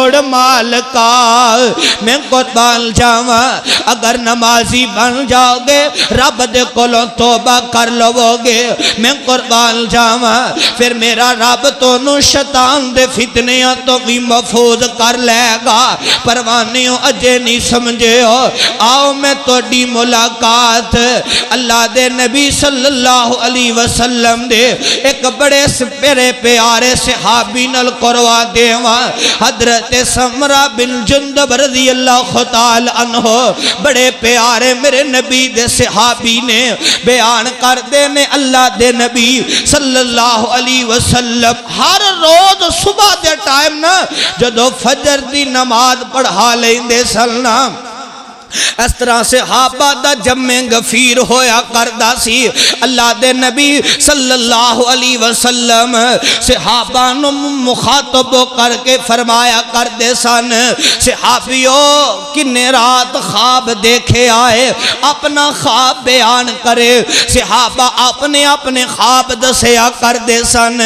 چھوڑ مال کا میں قربان جاواں اگر نمازی بن جاؤ گے رب دے کولوں توبہ کر لو گے میں قربان جاواں پھر میرا رب تونوں شیطان دے فتنیاں تو بھی محفوظ کر لے گا پروانیوں اجے نہیں سمجھے ہو آؤ میں توڑی ملاقات اللہ دے نبی صلی اللہ علیہ وسلم دے ایک بڑے پیارے پیارے صحابی نال کروا دیواں حضرت سمرہ بن جندب رضی اللہ تعالی عنہ بڑے پیارے میرے نبی دے صحابی نے بیان کر دینے اللہ دے نبی صلی اللہ علیہ وسلم ہر روز صبح دے ٹائم نا جدو فجر دی نماز پڑھا لیندے سلنا اس طرح صحابہ دا جمع غفیر ہویا کردہ سی اللہ دے نبی صلی اللہ علیہ وسلم صحابہ نو مخاطب کر کے فرمایا کردے سن صحابیوں کنے رات خواب دیکھے آئے اپنا خواب بیان کرے صحابہ اپنے اپنے خواب دسیا کردے سن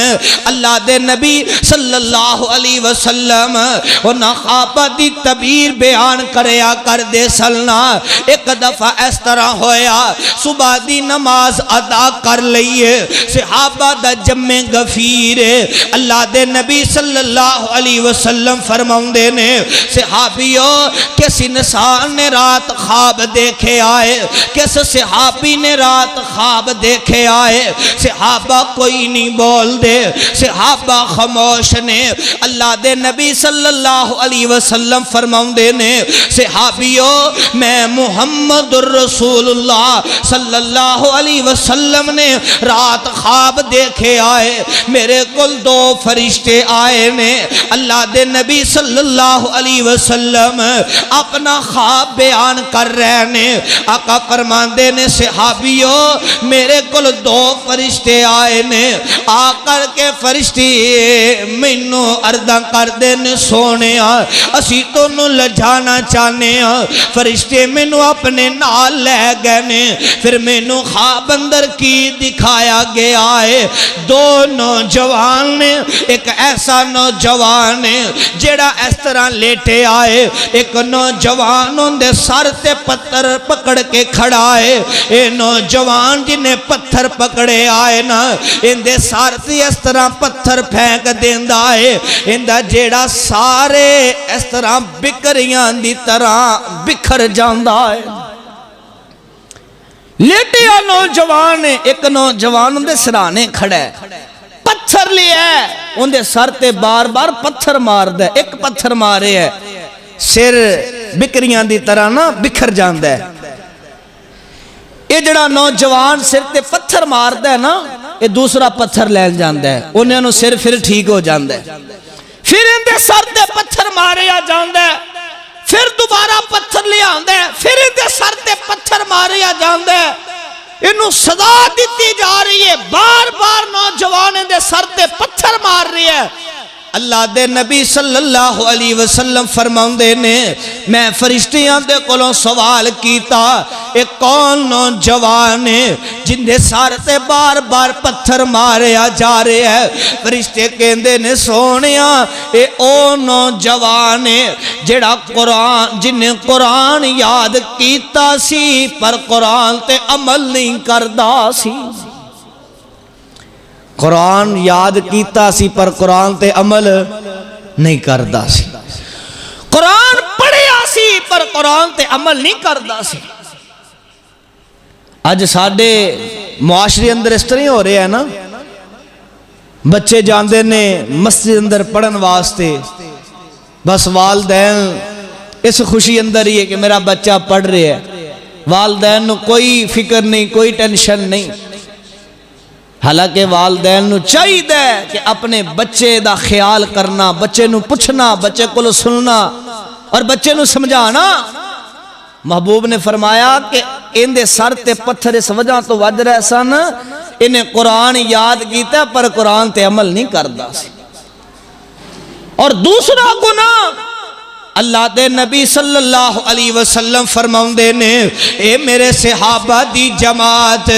اللہ دے نبی صلی اللہ علیہ وسلم انہاں خوابہ دی تعبیر بیان کریا کردے سن ایک دفعہ اس طرح ہویا صبح دی نماز ادا کر لئیے صحابہ دا جمع غفیر اللہ دے نبی صلی اللہ علیہ وسلم فرماؤں دینے صحابیوں کس انسان نے رات خواب دیکھے آئے کس صحابی نے رات خواب دیکھے آئے صحابہ کوئی نہیں بول دے صحابہ خاموش نے اللہ دے نبی صلی اللہ علیہ وسلم فرماؤں دینے صحابیوں میں محمد الرسول اللہ صلی اللہ علیہ وسلم نے رات خواب دیکھے آئے میرے کل دو فرشتے آئے نے اللہ دے نبی صلی اللہ علیہ وسلم اپنا خواب بیان کر رہے نے آقا فرماندے نے صحابیوں میرے کل دو فرشتے آئے نے آ کر کے فرشتے مینوں عرضاں کر دے نے سونے اسی تو نو لجانا چاہنے فرشتے مینوں اپنے نال لے گئے نے پھر مینوں خواب اندر کی دکھایا گیا ہے دو نوجوان نے ایک ایسا نوجوان ہے جڑا اس طرح لیٹے آئے ایک نوجوان ان دے سر تے پتھر پکڑ کے کھڑا ہے اے نوجوان جنہیں پتھر پکڑے آئے نا ان دے سر تے اس طرح پتھر پھینک دیندہ ہے ان دا جڑا سارے اس طرح بکریاں دی طرح بکھر جاندہ ہے لیٹیا نوجوان ایک نوجوان ان دے سرانے کھڑے پتھر لیا ہے ان دے سر تے بار بار پتھر مار دے ایک پتھر مارے ہے سر بکریاں دی طرح نا بکھر جاندہ ہے یہ جڑا نوجوان سر تے پتھر مار دے نا یہ دوسرا پتھر لین جاندہ ہے انہیں انہوں سر پھر ٹھیک ہو جاندہ ہے پھر ان دے سر تے پتھر مارے آ جاندہ ہے پھر دوبارہ پتھر لے آندے پھر ان دے سر تے پتھر مارے آ جاندے انہوں صدا دیتی جا رہی ہے بار بار نوجوان ان دے سر تے پتھر مار رہی ہے اللہ دے نبی صلی اللہ علیہ وسلم فرماؤں دے نے میں فرشتیاں دے کولوں سوال کیتا ایک کون نوجوان ہے جن دے سر تے بار بار پتھر مارے آ جا رہے ہیں فرشتے کہندے نے سونیاں اے او نوجوان ہے جڑا قرآن جنہیں قرآن یاد کیتا سی پر قرآن تے عمل نہیں کردہ سی قرآن یاد کیتا سی پر قرآن تے عمل نہیں کردہ سی قرآن پڑھیا سی پر قرآن تے عمل نہیں کردہ سی آج ساڑھے معاشرے اندر اس طرح ہو رہے ہیں نا بچے جاندے نے مسجد اندر پڑھن واسطے بس والدین اس خوشی اندر ہی ہے کہ میرا بچہ پڑھ رہے ہے والدین نو کوئی فکر نہیں کوئی ٹینشن نہیں حالانکہ والدین نو چاہیے دے کہ اپنے بچے دا خیال کرنا بچے نو پوچھنا بچے کو سننا اور بچے نو سمجھانا محبوب نے فرمایا کہ ان دے سر تے پتھر اس وجہ تو وجہ رہے سن انہیں قرآن یاد کیتا پر قرآن تے عمل نہیں کردہ سی اور دوسرا گناہ اللہ دے نبی صلی اللہ علیہ وسلم فرماؤندے نے اے میرے صحابہ دی جماعت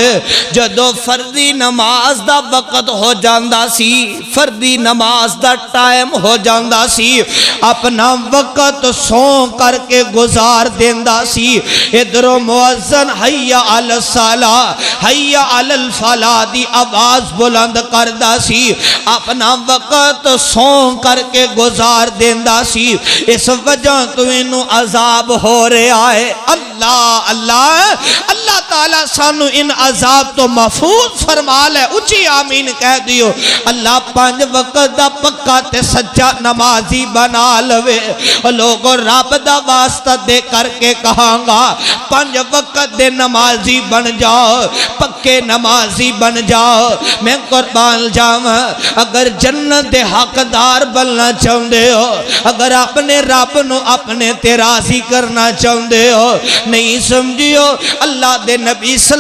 جدو فردی نماز دا وقت ہو جاندا سی فردی نماز دا ٹائم ہو جاندا سی اپنا وقت سو کر کے گزار دیندا سی ادھروں مؤذن حی علی الصلاۃ حی علی الفلاح دی آواز بلند کردا سی اپنا وقت سو کر کے گزار دیندا سی اس وجہ تو انہوں عذاب ہو رہا ہے اللہ اللہ اللہ تعالیٰ سانو ان عذاب تو محفوظ فرما لے اچھی آمین کہہ دیو اللہ 5 وقت دا پکا تے سچا نمازی بنا لوے لوگوں رب دا واسطہ دے کر کے کہاں گا 5 وقت دے نمازی بن جاؤ پکے نمازی بن جاؤ میں قربان جاواں اگر جنت دے حقدار بننا چاہندے ہو اگر اپنے رب نو اپنے تے راضی کرنا چاہندے ہو نہیں سمجھیو اللہ دے نبی صلی